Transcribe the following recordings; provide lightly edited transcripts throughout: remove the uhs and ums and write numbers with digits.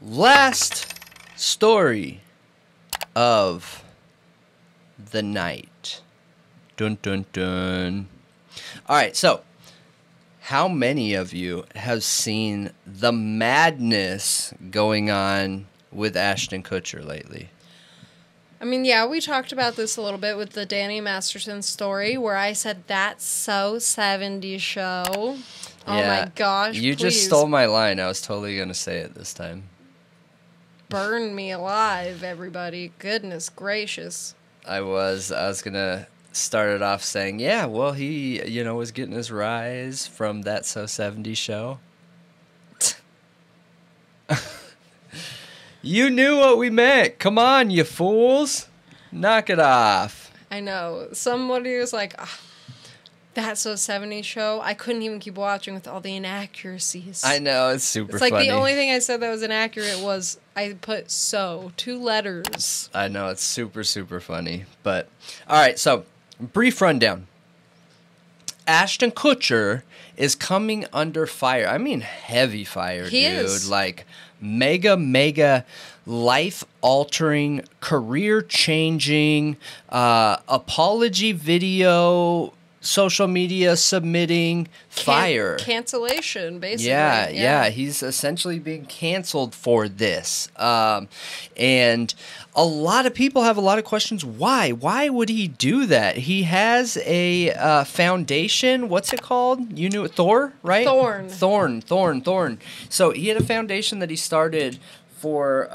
Last story of the night. Dun dun dun. All right, so how many of you have seen the madness going on with Ashton Kutcher lately? I mean, yeah, we talked about this a little bit with the Danny Masterson story where I said, that's so 70s show. Oh Yeah, my gosh, you please just stole my line. I was totally going to say it this time. burn me alive, everybody. Goodness gracious. I was going to start it off saying, yeah, well, he, was getting his rise from That So 70s show. You knew what we meant. Come on, you fools. Knock it off. I know. Somebody was like, that's so 70s show. I couldn't even keep watching with all the inaccuracies. I know, it's super funny. It's like the only thing I said that was inaccurate was I put so, 2 letters. I know, it's super, super funny. But, all right, so, brief rundown. Ashton Kutcher is coming under fire. I mean, heavy fire, He dude. is. Like, mega life-altering, career-changing, apology video, social media submitting fire. Cancellation, basically. Yeah, he's essentially being canceled for this. And a lot of people have a lot of questions. Why? Why would he do that? He has a foundation. What's it called? You knew it. Thor, right? Thorn. So he had a foundation that he started for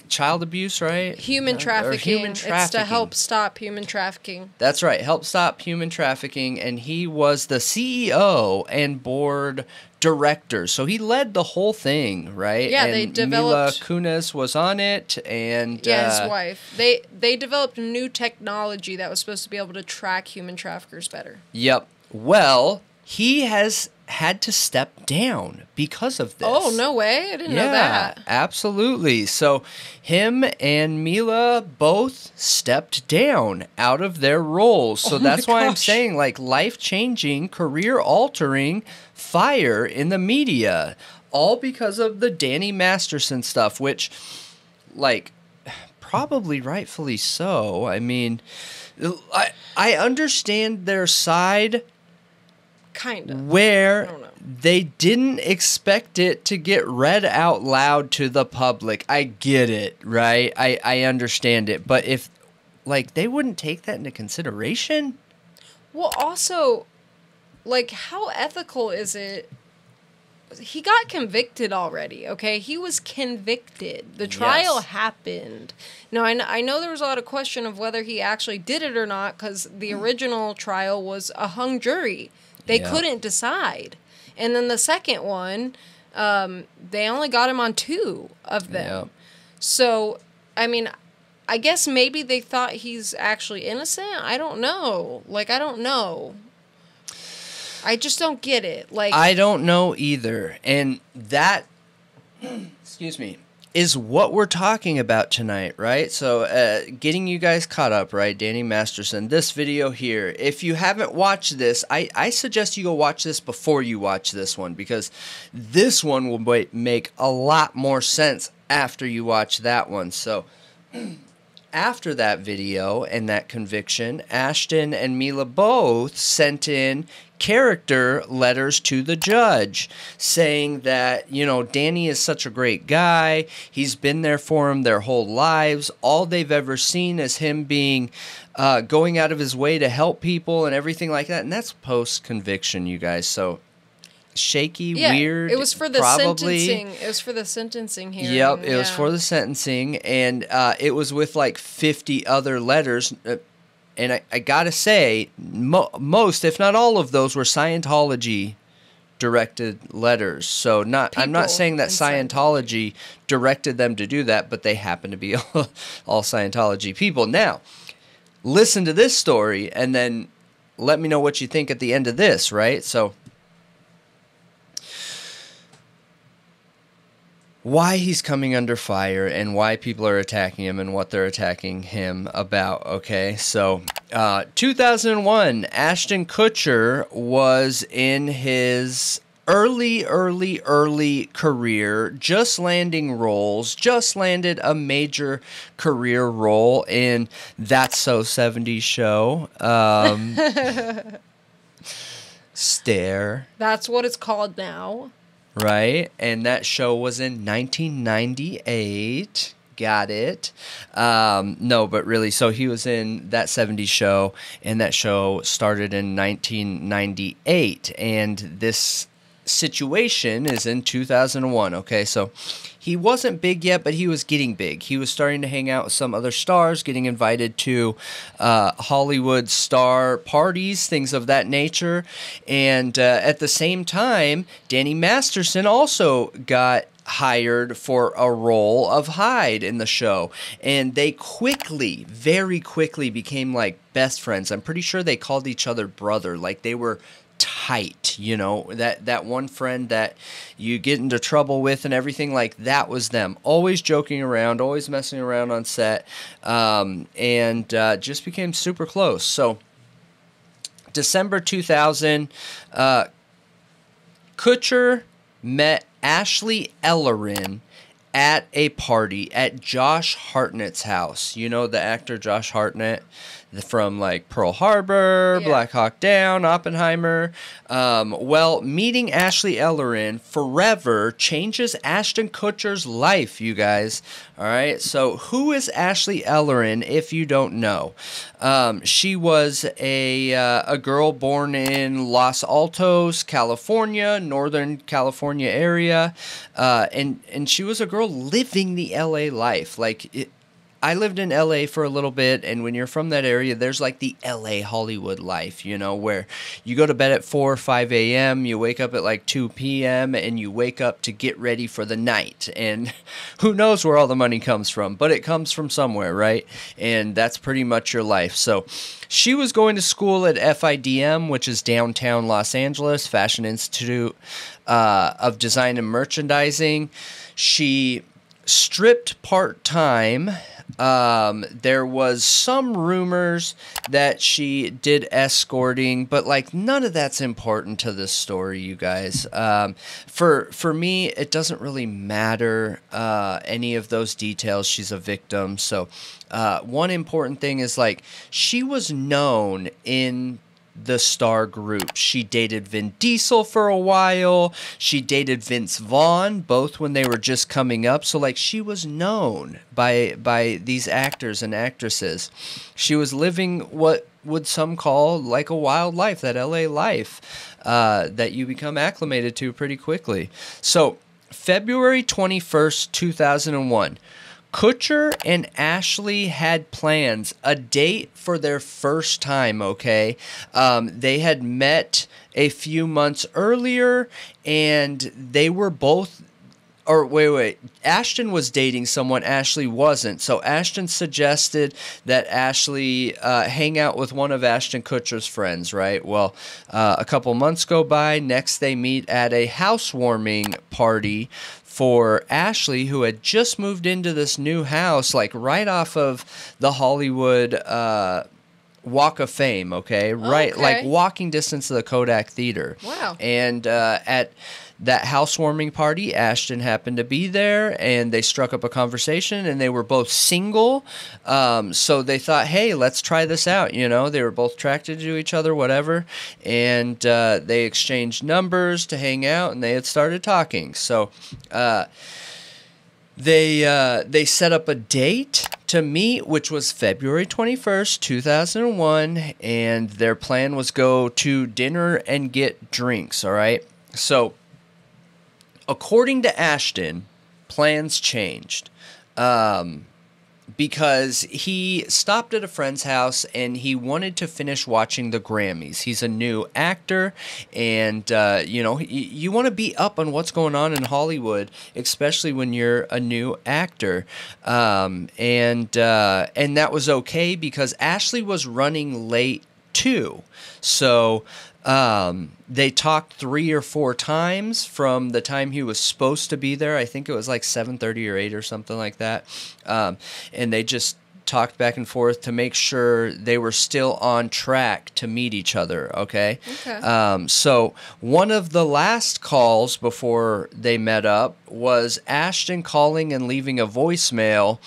child abuse, right? Human trafficking. It's to help stop human trafficking. That's right. Help stop human trafficking. And he was the CEO and board director. So he led the whole thing, right? Yeah, and they developed... Mila Kunis was on it. And yeah, his wife. They developed new technology that was supposed to be able to track human traffickers better. Yep. Well, he has had to step down because of this. Oh, no way. I didn't know that. Yeah, absolutely. So him and Mila both stepped down out of their roles. So that's why I'm saying, like, life-changing, career-altering fire in the media. All because of the Danny Masterson stuff, which, like, probably rightfully so. I mean, I understand their side. Kind of. Where they didn't expect it to get read out loud to the public. I get it, right? I understand it. But if, like, they wouldn't take that into consideration? Well, also, like, how ethical is it? He got convicted already, okay? He was convicted. The trial happened. Now, I know there was a lot of question of whether he actually did it or not because the original trial was a hung jury. They couldn't decide. And then the second one, they only got him on 2 of them. Yep. So, I mean, I guess maybe they thought he's actually innocent. I don't know. Like, I don't know. I just don't get it. Like, I don't know either. And that, excuse me, is what we're talking about tonight, right? So getting you guys caught up, right? Danny Masterson, this video here. If you haven't watched this, I suggest you go watch this before you watch this one because this one will make a lot more sense after you watch that one. So after that video and that conviction, Ashton and Mila both sent in character letters to the judge saying that, Danny is such a great guy. He's been there for him their whole lives. All they've ever seen is him being going out of his way to help people and everything like that. And that's post-conviction, you guys. So shaky, weird. It was for the sentencing. It was for the sentencing hearing. Yep, it was for the sentencing. And it was with like 50 other letters. And I gotta say, most, if not all of those, were Scientology-directed letters. So I'm not saying that Scientology directed them to do that, but they happen to be all Scientology people. Now, listen to this story, and then let me know what you think at the end of this, right? So, why he's coming under fire and why people are attacking him and what they're attacking him about, okay? So, 2001, Ashton Kutcher was in his early career, just landing roles, just landed a major career role in That's So 70s Show. Stare. That's what it's called now. Right? And that show was in 1998. Got it. No, but really, so he was in That 70s Show, and that show started in 1998. And this situation is in 2001. Okay, so he wasn't big yet, but he was getting big. He was starting to hang out with some other stars, getting invited to Hollywood star parties, things of that nature. And at the same time, Danny Masterson also got hired for a role of Hyde in the show, and they very quickly became like best friends. I'm pretty sure they called each other brother, like they were tight, you know, that one friend that you get into trouble with and everything, like that was them, always joking around, always messing around on set, and just became super close. So December 2000, Kutcher met Ashley Ellerin at a party at Josh Hartnett's house. You know the actor Josh Hartnett from like Pearl Harbor, Black Hawk Down, Oppenheimer. Well, meeting Ashley Ellerin forever changes Ashton Kutcher's life, you guys. All right, so who is Ashley Ellerin if you don't know? She was a girl born in Los Altos, California, Northern California area, and she was a girl living the LA life. I lived in LA for a little bit, and when you're from that area, there's like the LA Hollywood life, you know, where you go to bed at 4 or 5 a.m., you wake up at like 2 p.m., and you wake up to get ready for the night. And who knows where all the money comes from, but it comes from somewhere, right? And that's pretty much your life. So she was going to school at FIDM, which is downtown Los Angeles, Fashion Institute of Design and Merchandising. She stripped part-time. There was some rumors that she did escorting, but like none of that's important to this story, you guys. For me, it doesn't really matter any of those details. She's a victim. So one important thing is like she was known in the star group. She dated Vin Diesel for a while. She dated Vince Vaughn, both when they were just coming up. So like she was known by these actors and actresses. She was living what would some call like a wild life, that LA life that you become acclimated to pretty quickly. So February 21st, 2001. Kutcher and Ashley had plans, a date for their first time, okay? They had met a few months earlier, and they were both... Or wait. Ashton was dating someone, Ashley wasn't. So Ashton suggested that Ashley hang out with one of Ashton Kutcher's friends, right? Well, a couple months go by. Next, they meet at a housewarming party for Ashley, who had just moved into this new house, like right off of the Hollywood Walk of Fame, okay? Right, like walking distance to the Kodak Theater. Wow. And at that housewarming party, Ashton happened to be there, and they struck up a conversation, and they were both single, so they thought, hey, let's try this out, you know? They were both attracted to each other, whatever, and they exchanged numbers to hang out, and they had started talking. So they set up a date to meet, which was February 21st, 2001, and their plan was go to dinner and get drinks, all right? So according to Ashton, plans changed because he stopped at a friend's house and he wanted to finish watching the Grammys. He's a new actor, and you know, you want to be up on what's going on in Hollywood, especially when you're a new actor. And that was okay because Ashley was running late too. So they talked 3 or 4 times from the time he was supposed to be there. I think it was like 7:30 or 8 or something like that. And they just talked back and forth to make sure they were still on track to meet each other, okay? So one of the last calls before they met up was Ashton calling and leaving a voicemail,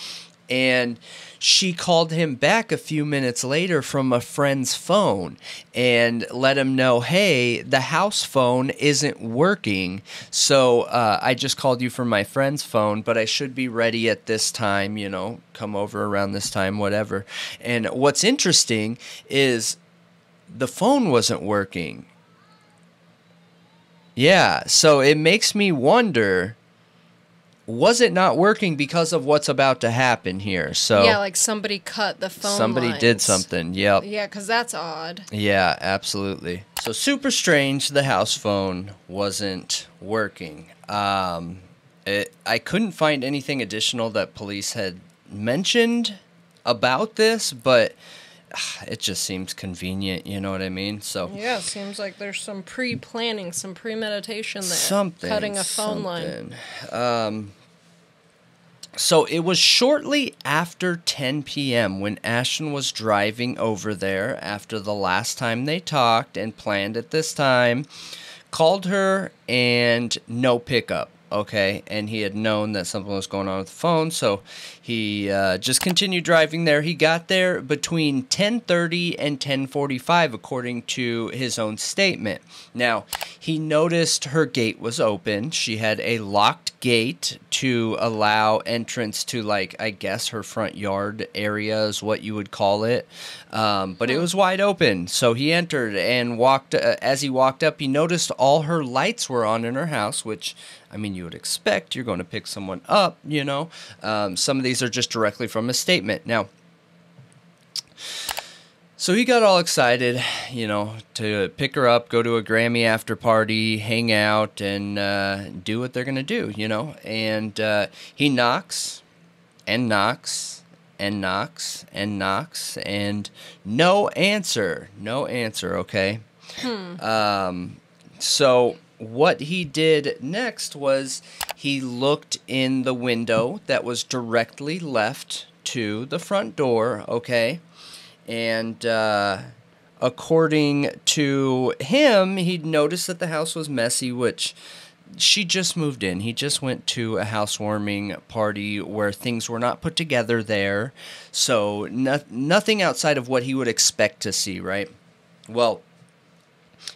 and she called him back a few minutes later from a friend's phone and let him know, hey, the house phone isn't working, so I just called you from my friend's phone, but I should be ready at this time, you know, come over around this time, whatever. And what's interesting is the phone wasn't working. Yeah, so it makes me wonder, was it not working because of what's about to happen here? So yeah, like somebody cut the phone somebody lines. did something, yep. Yeah, because that's odd. Yeah, absolutely. So super strange the house phone wasn't working. I couldn't find anything additional that police had mentioned about this, but it just seems convenient, you know what I mean? So yeah, it seems like there's some pre-planning, some premeditation there. Something. Cutting a phone line. So it was shortly after 10 p.m. when Ashton was driving over there after the last time they talked and planned at this time, called her, and no pickup. Okay, and he had known that something was going on with the phone, so he just continued driving there. He got there between 10:30 and 10:45, according to his own statement. Now, he noticed her gate was open. She had a locked gate to allow entrance to, like, I guess her front yard area is what you would call it. But it was wide open, so he entered and walked. As he walked up, he noticed all her lights were on in her house, which, I mean, you would expect. You're going to pick someone up, you know. Some of these are just directly from a statement. Now, so he got all excited, you know, to pick her up, go to a Grammy after party, hang out, and do what they're going to do, you know. And he knocks and knocks and knocks and knocks, and no answer. No answer, okay? So what he did next was he looked in the window that was directly left to the front door, okay? And according to him, he'd noticed that the house was messy, which she just moved in. He just went to a housewarming party where things were not put together there. So nothing outside of what he would expect to see, right? Well,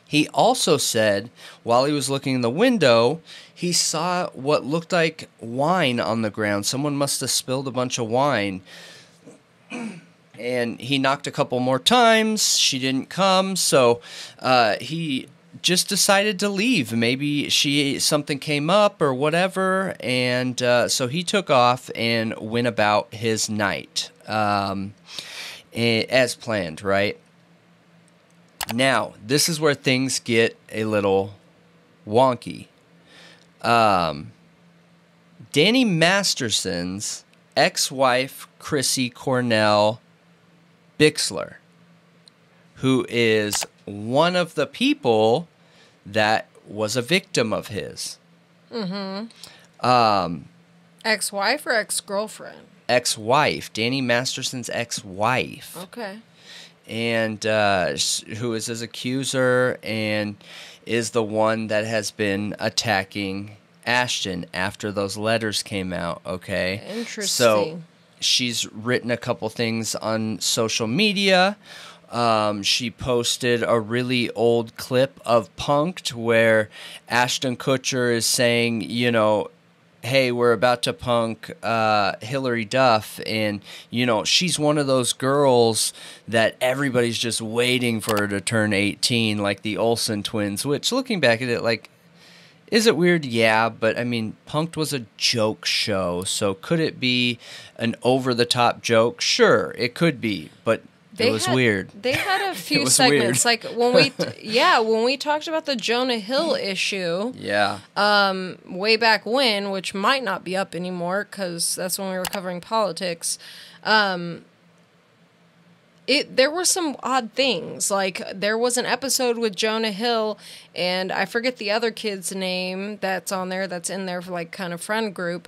he also said while he was looking in the window, he saw what looked like wine on the ground. Someone must have spilled a bunch of wine. And he knocked a couple more times. She didn't come, so he just decided to leave. Maybe something came up or whatever, and so he took off and went about his night as planned, right? Now, this is where things get a little wonky. Danny Masterson's ex-wife, Chrissy Cornell Bixler, who is one of the people that was a victim of his. Ex-wife or ex-girlfriend? Ex-wife. Danny Masterson's ex-wife. Okay. And who is his accuser and is the one that has been attacking Ashton after those letters came out, okay? Interesting. So she's written a couple things on social media. She posted a really old clip of Punk'd where Ashton Kutcher is saying, you know, hey, we're about to punk Hillary Duff, and, you know, she's one of those girls that everybody's just waiting for her to turn 18, like the Olsen twins, which, looking back at it, like, is it weird? Yeah, but, I mean, Punk'd was a joke show, so could it be an over-the-top joke? Sure, it could be, but it was weird. They had a few was segments, weird. like when we talked about the Jonah Hill issue. Yeah. Way back when, which might not be up anymore because that's when we were covering politics. There were some odd things. Like there was an episode with Jonah Hill, and I forget the other kid's name that's on there. That's in there for like kind of friend group.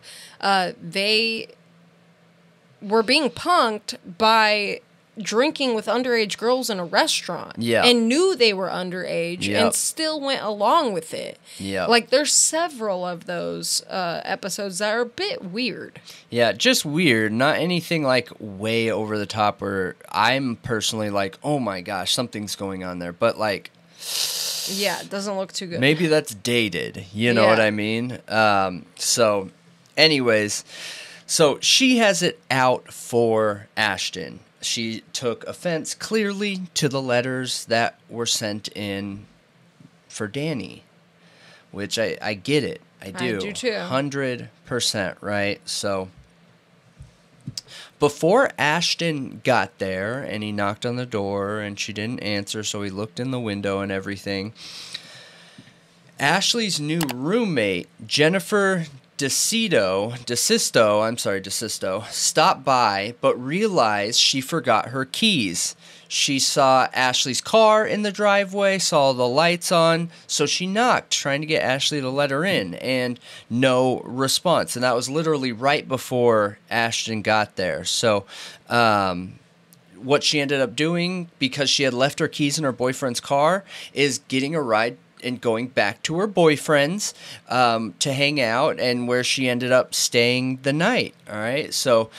were being punked by drinking with underage girls in a restaurant. Yeah. And knew they were underage Yep. and still went along with it. Yeah. Like, there's several of those episodes that are a bit weird. Yeah, just weird. Not anything like way over the top where I'm personally like, oh my gosh, something's going on there. But like, yeah, it doesn't look too good. maybe that's dated. You know what I mean? So, anyways, so she has it out for Ashton. She took offense clearly to the letters that were sent in for Danny, which I get it. I do. I do too. 100%, right? So before Ashton got there and he knocked on the door and she didn't answer, so he looked in the window and everything, Ashley's new roommate, Jennifer DeSisto, stopped by, but realized she forgot her keys. She saw Ashley's car in the driveway, saw the lights on, so she knocked, trying to get Ashley to let her in, and no response. And that was literally right before Ashton got there. So, what she ended up doing, because she had left her keys in her boyfriend's car, is getting a ride and going back to her boyfriend's to hang out, and where she ended up staying the night. All right, so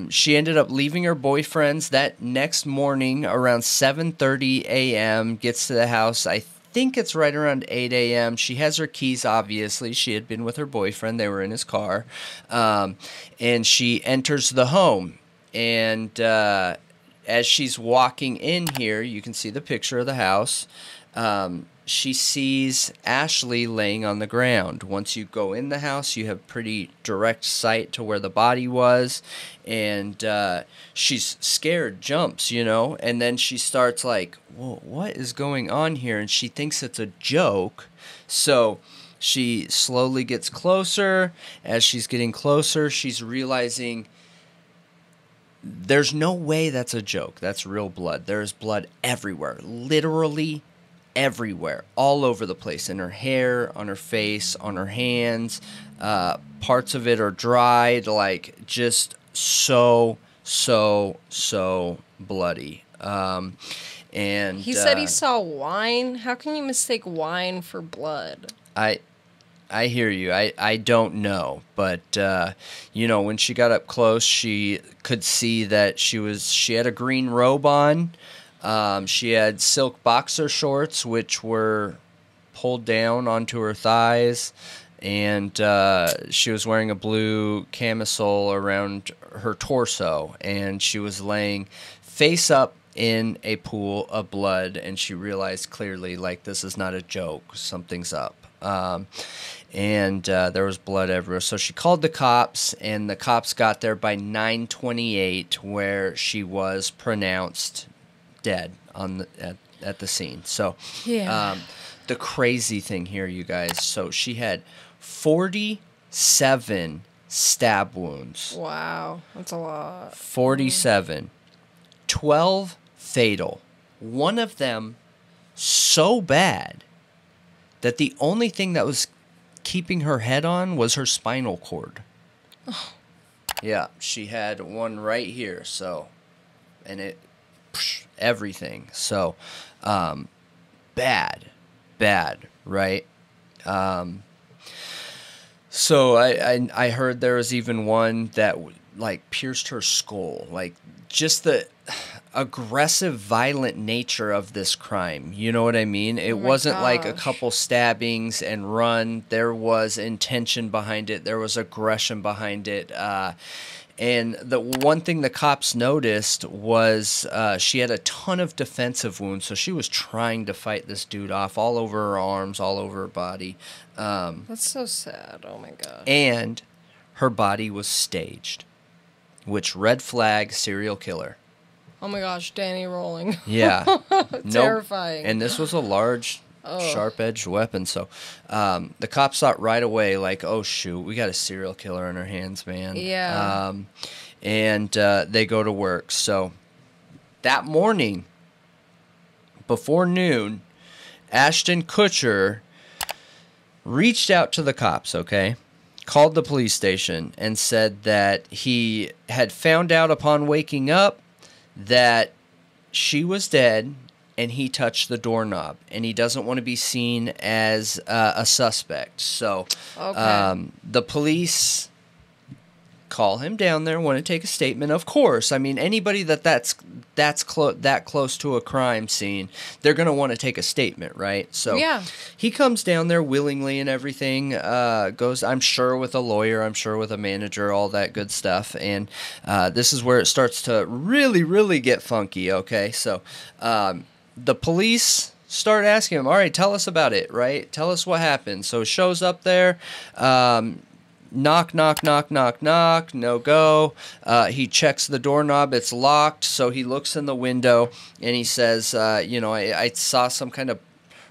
she ended up leaving her boyfriend's that next morning around 7:30 a.m. Gets to the house, I think it's right around 8 a.m. She has her keys, obviously. She had been with her boyfriend. They were in his car. And she enters the home. And as she's walking in here, you can see the picture of the house. She sees Ashley laying on the ground. Once you go in the house, you have pretty direct sight to where the body was, and she's scared, jumps, you know, and then she starts like, whoa, what is going on here? And she thinks it's a joke, so she slowly gets closer. As she's getting closer, she's realizing there's no way that's a joke. That's real blood. There's blood everywhere, literally everywhere, all over the place, in her hair, on her face, on her hands. Parts of it are dried, like just so bloody. And he said he saw wine. How can you mistake wine for blood? I hear you. I don't know, but you know, when she got up close, she could see that she had a green robe on. She had silk boxer shorts, which were pulled down onto her thighs, and she was wearing a blue camisole around her torso, and she was laying face up in a pool of blood, and she realized clearly, like, this is not a joke. Something's up. And there was blood everywhere. So she called the cops, and the cops got there by 9:28, where she was pronounced dead at the scene. So yeah. The crazy thing here, you guys, so she had 47 stab wounds. Wow, that's a lot. 47. 12 fatal. One of them so bad that the only thing that was keeping her head on was her spinal cord. Oh. Yeah, she had one right here, so, and it, everything. So, bad, right? So I heard there was even one that like pierced her skull, like just the aggressive, violent nature of this crime. You know what I mean? It wasn't like a couple stabbings and run. There was intention behind it. There was aggression behind it. And the one thing the cops noticed was she had a ton of defensive wounds, so she was trying to fight this dude off all over her arms, all over her body. That's so sad. Oh, my God. And her body was staged, which red flag serial killer. Oh, my gosh, Danny rolling. Yeah. Terrifying. Nope. And this was a large, sharp-edged weapon, so the cops thought right away, like, oh, shoot, we got a serial killer on our hands, man. Yeah. And they go to work. So that morning, before noon, Ashton Kutcher reached out to the cops, okay? called the police station and said that he had found out upon waking up that she was dead and he touched the doorknob, and he doesn't want to be seen as a suspect. So the police call him down there, want to take a statement. Of course, I mean, anybody that's that close to a crime scene, they're going to want to take a statement, right? So he comes down there willingly and everything, goes, I'm sure, with a lawyer, I'm sure with a manager, all that good stuff. And this is where it starts to really, really get funky, okay? So the police start asking him, all right, tell us about it, right? Tell us what happened. So he shows up there, knock, knock, knock, knock, knock, no go. He checks the doorknob, it's locked, so he looks in the window, and he says, you know, I saw some kind of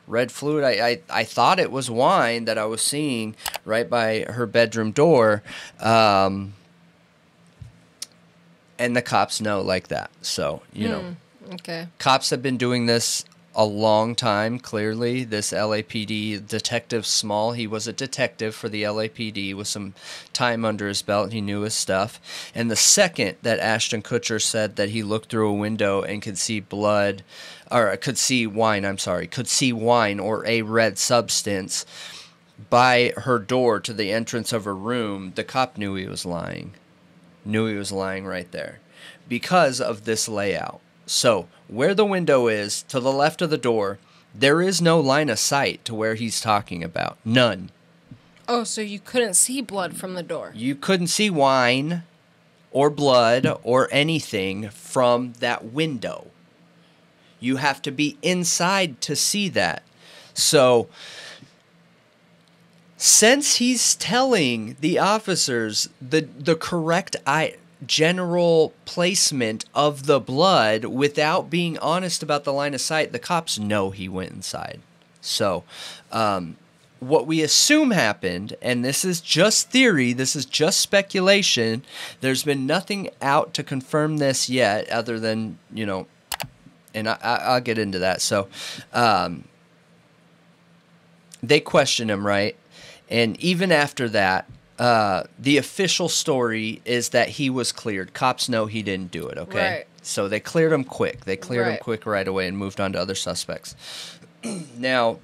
red fluid. I thought it was wine that I was seeing right by her bedroom door. And the cops know like that. So, you know. Okay. Cops have been doing this a long time, clearly. This LAPD Detective Small, he was a detective for the LAPD with some time under his belt. He knew his stuff. And the second that Ashton Kutcher said that he looked through a window and could see blood, or could see wine or a red substance by her door to the entrance of her room, the cop knew he was lying. Knew he was lying right there because of this layout. So, where the window is, to the left of the door, there is no line of sight to where he's talking about. None. Oh, so you couldn't see blood from the door? You couldn't see wine or blood or anything from that window. You have to be inside to see that. So, since he's telling the officers the correct general placement of the blood without being honest about the line of sight, the cops know he went inside. So what we assume happened, and this is just theory, this is just speculation, there's been nothing out to confirm this yet other than, you know, and I'll get into that. So they question him, right? And even after that, the official story is that he was cleared. Cops know he didn't do it, okay? Right. So they cleared him quick. They cleared him quick right away and moved on to other suspects. Now,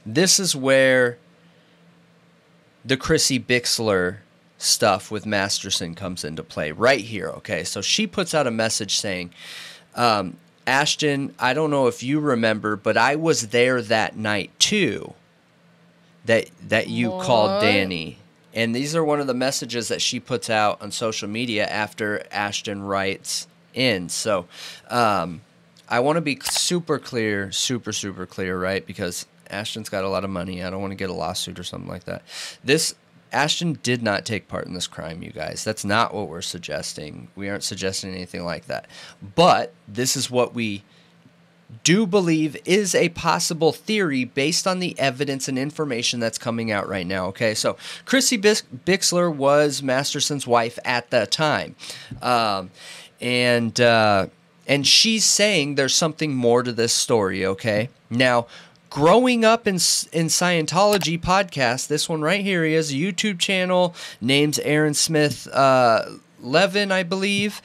this is where the Chrissy Bixler stuff with Masterson comes into play. Right here, okay? So she puts out a message saying, Ashton, I don't know if you remember, but I was there that night too. That you called Danny. And these are one of the messages that she puts out on social media after Ashton writes in. So I want to be super clear, super clear, right? Because Ashton's got a lot of money. I don't want to get a lawsuit or something like that. Ashton did not take part in this crime, you guys. That's not what we're suggesting. We aren't suggesting anything like that. But this is what we do believe is a possible theory based on the evidence and information that's coming out right now. Okay, so Chrissy Bixler was Masterson's wife at that time, and she's saying there's something more to this story. Okay, now growing up in Scientology podcast, this one right here, he has a YouTube channel, name's Aaron Smith Levin, I believe,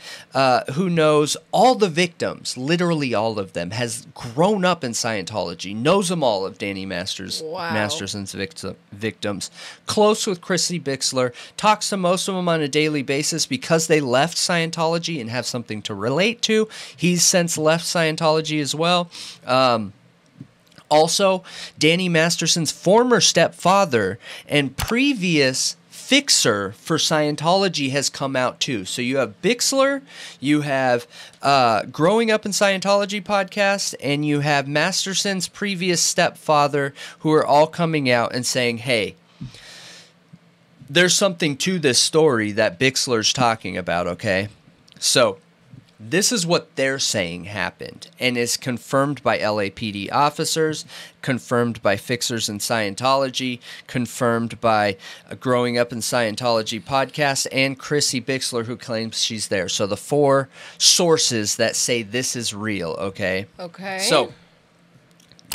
who knows all the victims, literally all of them, has grown up in Scientology, knows them all of Danny Masterson's victims, close with Chrissy Bixler, talks to most of them on a daily basis because they left Scientology and have something to relate to. He's since left Scientology as well. Also, Danny Masterson's former stepfather and previous fixer for Scientology has come out too. So you have Bixler, you have Growing Up in Scientology podcast, and you have Masterson's previous stepfather, who are all coming out and saying, hey, there's something to this story that Bixler's talking about, okay? So this is what they're saying happened and is confirmed by LAPD officers, confirmed by fixers in Scientology, confirmed by Growing Up in Scientology podcast, and Chrissy Bixler, who claims she's there. So the four sources that say this is real, okay? Okay. So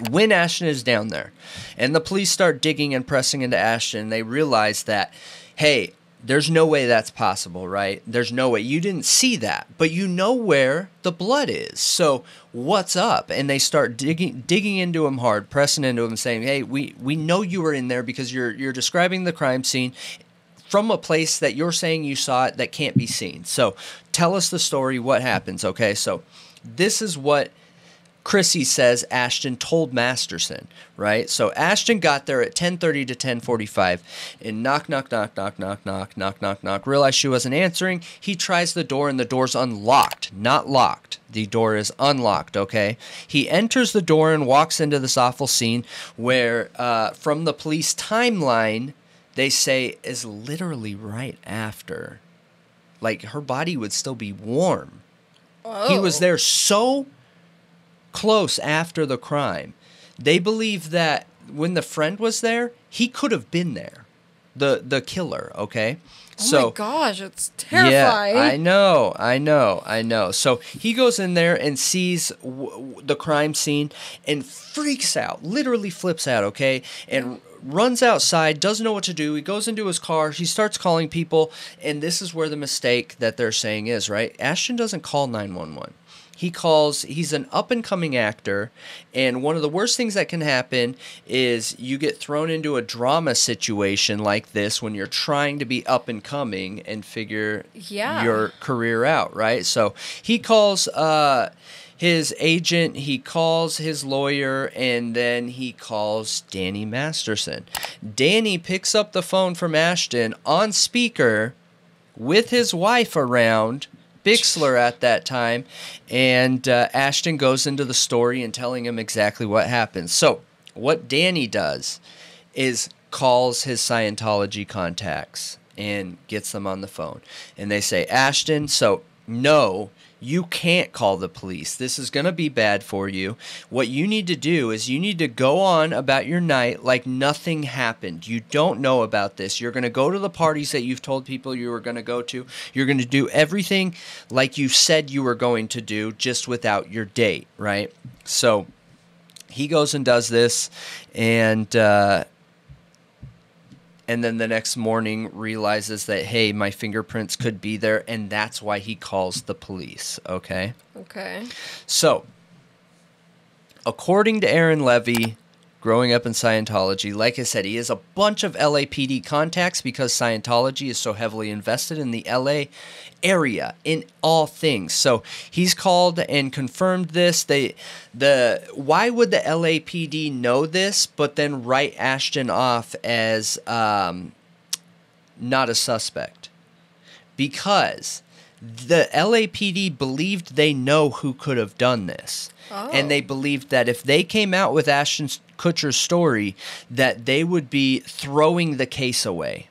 when Ashton is down there and the police start digging and pressing into Ashton, they realize that hey, there's no way that's possible, right? There's no way. You didn't see that, but you know where the blood is. So what's up? And they start digging into him hard, pressing into him, saying, hey, we know you were in there because you're describing the crime scene from a place that you're saying you saw it that can't be seen. So tell us the story. What happens? Okay, so this is what Chrissy says Ashton told Masterson, right? So Ashton got there at 10:30 to 10:45 and knock, knock, knock, knock, knock, knock, knock, knock, knock. Realized she wasn't answering. He tries the door and the door's unlocked, not locked. The door is unlocked, okay? He enters the door and walks into this awful scene where from the police timeline, they say is literally right after. Like her body would still be warm. Oh. He was there so close after the crime. They believe that when the friend was there, he could have been there. The killer, okay? Oh my gosh, it's terrifying. Yeah, I know. So he goes in there and sees the crime scene and freaks out, literally flips out, okay? And runs outside, doesn't know what to do. He goes into his car. He starts calling people, and this is where the mistake that they're saying is, right? Ashton doesn't call 911. He's an up-and-coming actor, and one of the worst things that can happen is you get thrown into a drama situation like this when you're trying to be up-and-coming and figure your career out, right? So he calls his agent, he calls his lawyer, and then he calls Danny Masterson. Danny picks up the phone from Ashton on speaker with his wife around, Bixler at that time, and Ashton goes into the story and telling him exactly what happens. So what Danny does is calls his Scientology contacts and gets them on the phone. And they say, Ashton, so no, you can't call the police. This is going to be bad for you. What you need to do is you need to go on about your night like nothing happened. You don't know about this. You're going to go to the parties that you've told people you were going to go to. You're going to do everything like you said you were going to do, just without your date, right? So he goes and does this, and then the next morning realizes that, hey, my fingerprints could be there, and that's why he calls the police, okay? Okay. So, according to Aaron Levy, growing up in Scientology, like I said, he has a bunch of LAPD contacts because Scientology is so heavily invested in the LA area in all things. So he's called and confirmed this. Why would the LAPD know this, but then write Ashton off as not a suspect? Because the LAPD believed they know who could have done this. Oh. And they believed that if they came out with Ashton Kutcher's story, that they would be throwing the case away.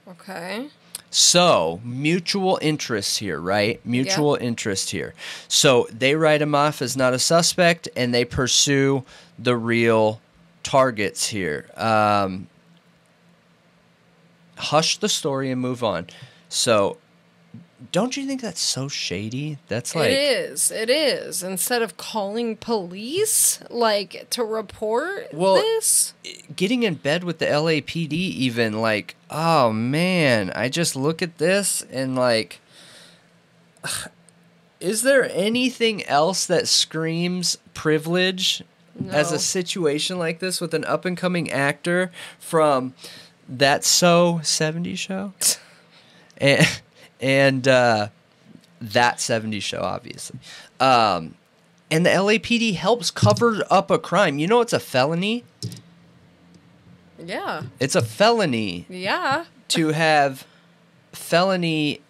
Okay. So, mutual interest here, right? Mutual interest here. So, they write him off as not a suspect, and they pursue the real targets here. Hush the story and move on. So, don't you think that's so shady? That's like... It is. Instead of calling police, like, to report this? Getting in bed with the LAPD even, like, oh, man, I just look at this and, like, is there anything else that screams privilege as a situation like this with an up-and-coming actor from That So 70s show? And That 70s show, obviously. And the LAPD helps cover up a crime. You know it's a felony? Yeah. It's a felony. Yeah. To have felony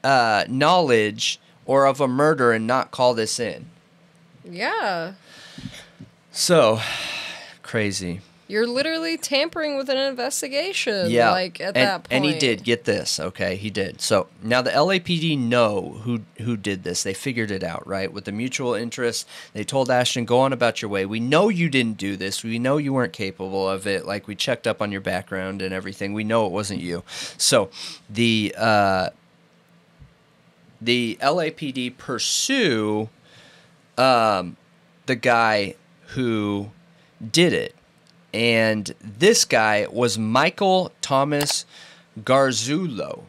knowledge or of a murder and not call this in. Yeah. So, crazy. You're literally tampering with an investigation, like, at that point. And he did, get this, okay? He did. So, now the LAPD know who did this. They figured it out, right? With the mutual interest, they told Ashton, go on about your way. We know you didn't do this. We know you weren't capable of it. Like, we checked up on your background and everything. We know it wasn't you. So, the LAPD pursue the guy who did it. And this guy was Michael Thomas Garzullo.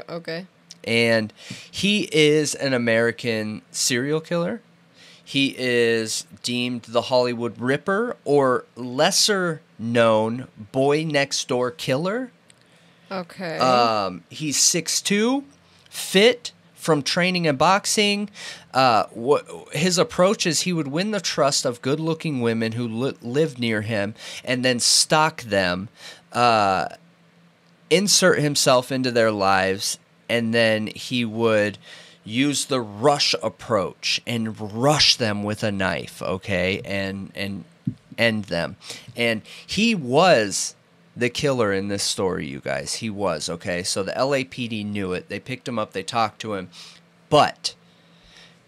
Okay. And he is an American serial killer. He is deemed the Hollywood Ripper, or lesser known boy next door killer. Okay. He's 6'2", fit from training and boxing. His approach is he would win the trust of good-looking women who lived near him and then stalk them, insert himself into their lives, and then he would use the rush approach and rush them with a knife, okay, and end them. And he was the killer in this story, you guys. He was, okay? So the LAPD knew it. They picked him up. They talked to him. But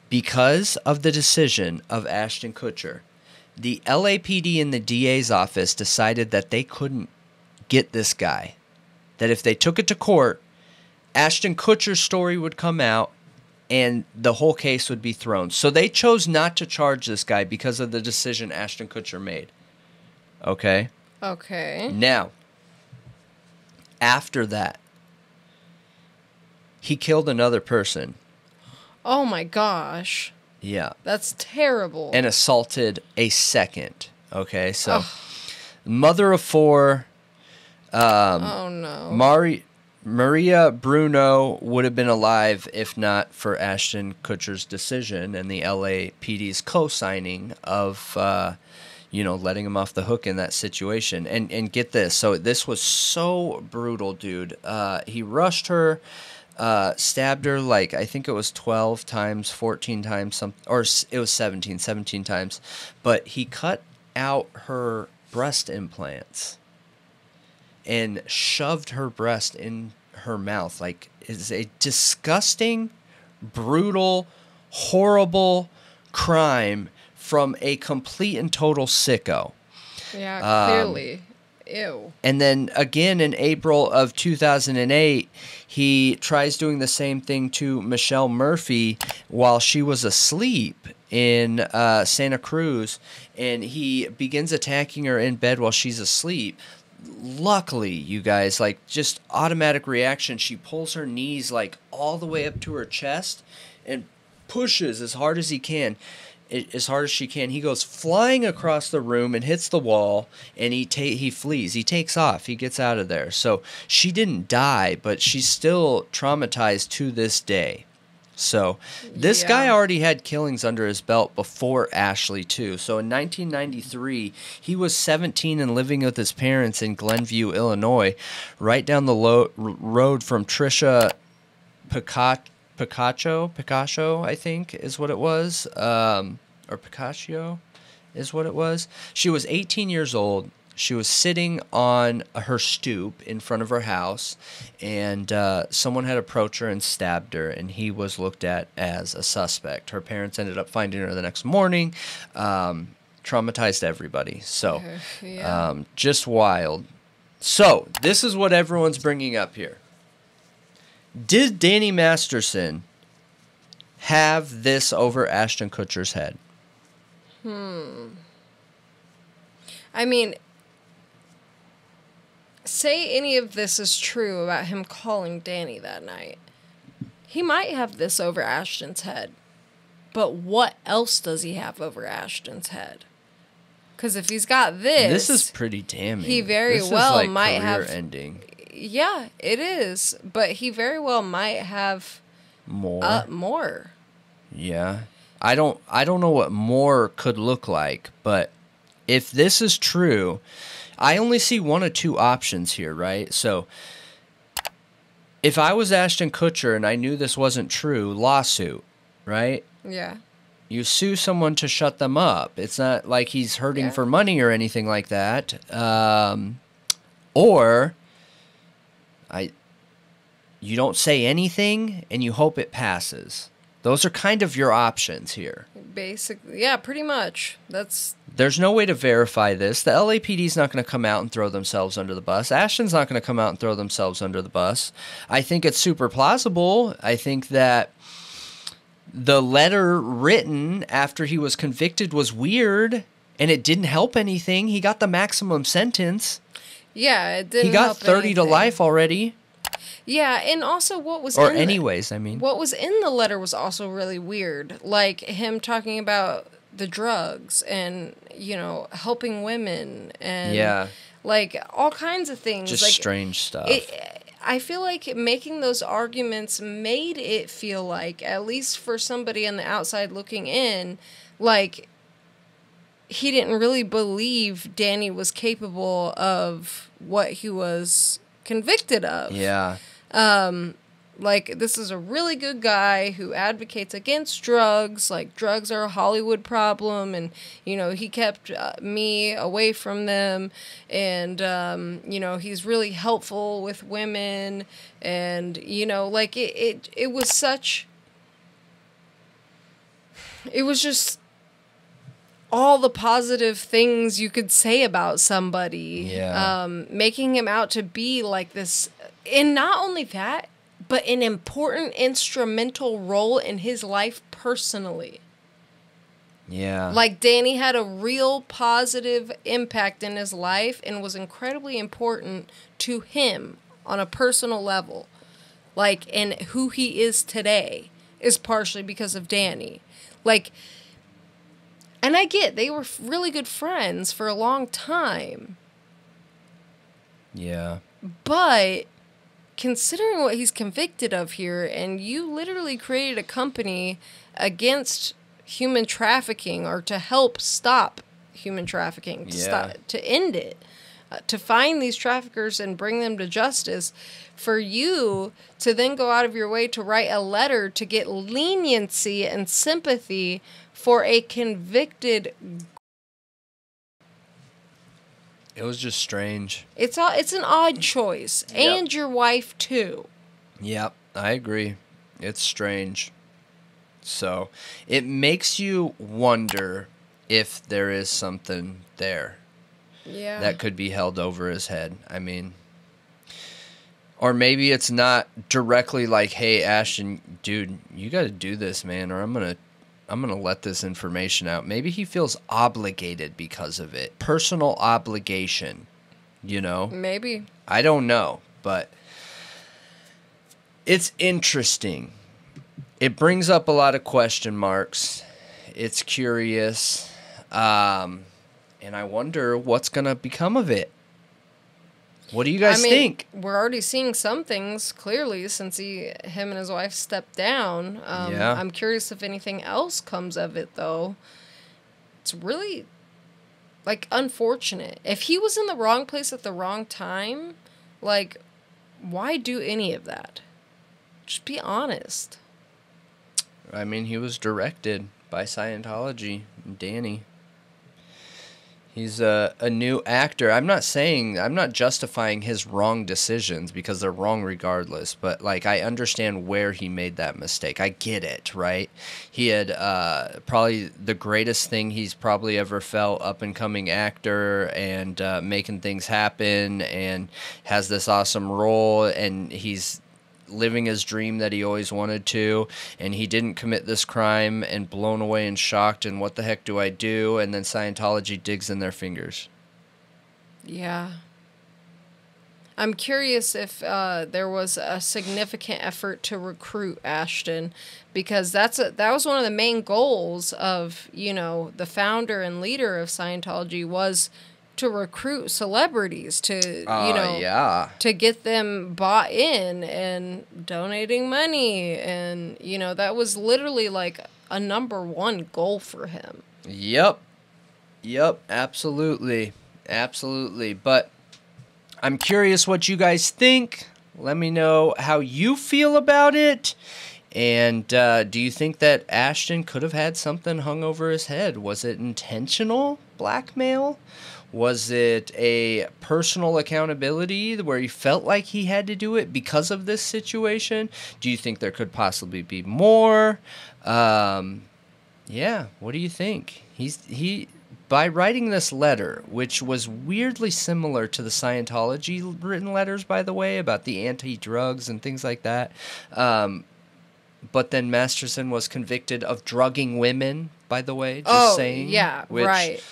because of the decision of Ashton Kutcher, the LAPD and the DA's office decided that they couldn't get this guy. That if they took it to court, Ashton Kutcher's story would come out and the whole case would be thrown. So they chose not to charge this guy because of the decision Ashton Kutcher made. Okay? Okay. Now, after that, he killed another person. Oh my gosh. Yeah. That's terrible. And assaulted a second. Okay, so mother of four. Oh no. Maria Bruno would have been alive if not for Ashton Kutcher's decision and the LAPD's co-signing of, letting him off the hook in that situation. And get this. So this was so brutal, dude. He rushed her, stabbed her like, I think it was 12 times, 14 times, or it was 17 times. But he cut out her breast implants and shoved her breast in her mouth. Like, it's a disgusting, brutal, horrible crime from a complete and total sicko. Yeah, clearly. Ew. And then again in April of 2008, he tries doing the same thing to Michelle Murphy while she was asleep in Santa Cruz, and he begins attacking her in bed while she's asleep. Luckily, you guys, like, just automatic reaction, she pulls her knees like all the way up to her chest and pushes as hard as she can. He goes flying across the room and hits the wall, and he flees. He takes off. He gets out of there. So she didn't die, but she's still traumatized to this day. So this guy already had killings under his belt before Ashley, too. So in 1993, he was 17 and living with his parents in Glenview, Illinois, right down the road from Trisha Picacho, I think, is what it was. Or Picacio is what it was. She was 18 years old. She was sitting on her stoop in front of her house, and someone had approached her and stabbed her, and he was looked at as a suspect. Her parents ended up finding her the next morning. Traumatized everybody. So, just wild. So, this is what everyone's bringing up here. Did Danny Masterson have this over Ashton Kutcher's head? I mean, say any of this is true about him calling Danny that night. He might have this over Ashton's head. But what else does he have over Ashton's head? Because if he's got this is pretty damning. He very well might have ending. Yeah, it is. But he very well might have more. Yeah. I don't know what more could look like, but if this is true, I only see one of two options here, right? So if I was Ashton Kutcher and I knew this wasn't true, lawsuit, right? Yeah. You sue someone to shut them up. It's not like he's hurting for money or anything like that. Or you don't say anything and you hope it passes. Those are kind of your options here. Basically, yeah, pretty much. There's no way to verify this. The LAPD's not going to come out and throw themselves under the bus. Ashton's not going to come out and throw themselves under the bus. I think it's super plausible. I think that the letter written after he was convicted was weird, and it didn't help anything. He got the maximum sentence. Yeah, it didn't He got help 30 to anything. life already. Yeah, and also what was Or in anyways, I mean. what was in the letter was also really weird. Like him talking about the drugs and, you know, helping women and like all kinds of things. Just like, strange stuff. I feel like making those arguments made it feel like, at least for somebody on the outside looking in, like he didn't really believe Danny was capable of what he was convicted of. Yeah. Like, this is a really good guy who advocates against drugs. Like, drugs are a Hollywood problem, and, you know, he kept me away from them, and, you know, he's really helpful with women, and, you know, like, it was such... It was just all the positive things you could say about somebody. Yeah. Making him out to be like this... And not only that, but an important instrumental role in his life personally. Yeah. Like, Danny had a real positive impact in his life and was incredibly important to him on a personal level. Like, and who he is today is partially because of Danny. Like, and I get they were really good friends for a long time. Yeah. But considering what he's convicted of here, and you literally created a company against human trafficking, or to help stop human trafficking, to end it, to find these traffickers and bring them to justice, for you to then go out of your way to write a letter to get leniency and sympathy for a convicted... It was just strange. It's an odd choice. Yep. And your wife, too. Yep, I agree. It's strange. So, it makes you wonder if there is something there that could be held over his head. I mean, or maybe it's not directly like, hey, Ashton, dude, you got to do this, man, or I'm going to let this information out. Maybe he feels obligated because of it. Personal obligation, you know? Maybe. I don't know, but it's interesting. It brings up a lot of question marks. It's curious. And I wonder what's going to become of it. What do you guys think? We're already seeing some things, clearly, since him and his wife stepped down. I'm curious if anything else comes of it, though. It's really, like, unfortunate. If he was in the wrong place at the wrong time, like, why do any of that? Just be honest. I mean, he was directed by Scientology, Danny. He's a new actor. I'm not justifying his wrong decisions because they're wrong regardless, but like I understand where he made that mistake. I get it, right? He had probably the greatest thing he's probably ever felt, up and coming actor and making things happen, and has this awesome role, and he's living his dream that he always wanted to, and he didn't commit this crime, and blown away and shocked, and what the heck do I do? And then Scientology digs in their fingers. Yeah. I'm curious if there was a significant effort to recruit Ashton, because that was one of the main goals of, you know, the founder and leader of Scientology, was to recruit celebrities to, to get them bought in and donating money. And, you know, that was literally like a #1 goal for him. Yep, absolutely. But I'm curious what you guys think. Let me know how you feel about it. And do you think that Ashton could have had something hung over his head? Was it intentional blackmail? Was it a personal accountability where he felt like he had to do it because of this situation? Do you think there could possibly be more? What do you think? He by writing this letter, which was weirdly similar to the Scientology written letters, by the way, about the anti-drugs and things like that. But then Masterson was convicted of drugging women, by the way, saying. Yeah, right.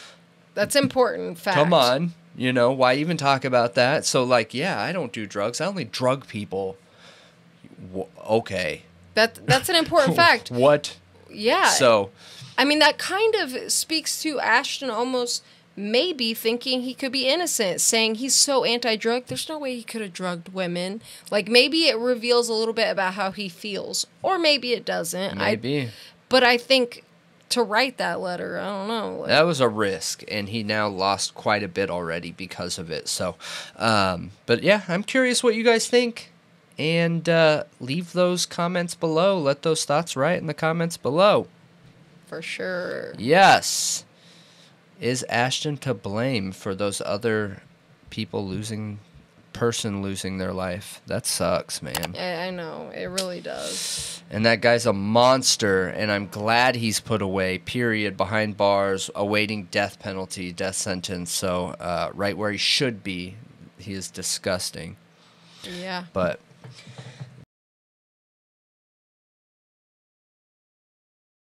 That's important fact. Come on. You know, why even talk about that? So, like, yeah, I don't do drugs. I only drug people. Okay. That's an important fact. What? Yeah. So, I mean, that kind of speaks to Ashton almost maybe thinking he could be innocent, saying he's so anti-drug, there's no way he could have drugged women. Like, maybe it reveals a little bit about how he feels. Or maybe it doesn't. maybe. But I think to write that letter, I don't know. Like, that was a risk, and he now lost quite a bit already because of it. So, but yeah, I'm curious what you guys think. And leave those comments below. Let those thoughts riot in the comments below. For sure. Yes. Is Ashton to blame for those other people losing their life? That sucks, man. I know. It really does. And that guy's a monster, and I'm glad he's put away, period, behind bars, awaiting death penalty, death sentence. So right where he should be. He is disgusting. Yeah. But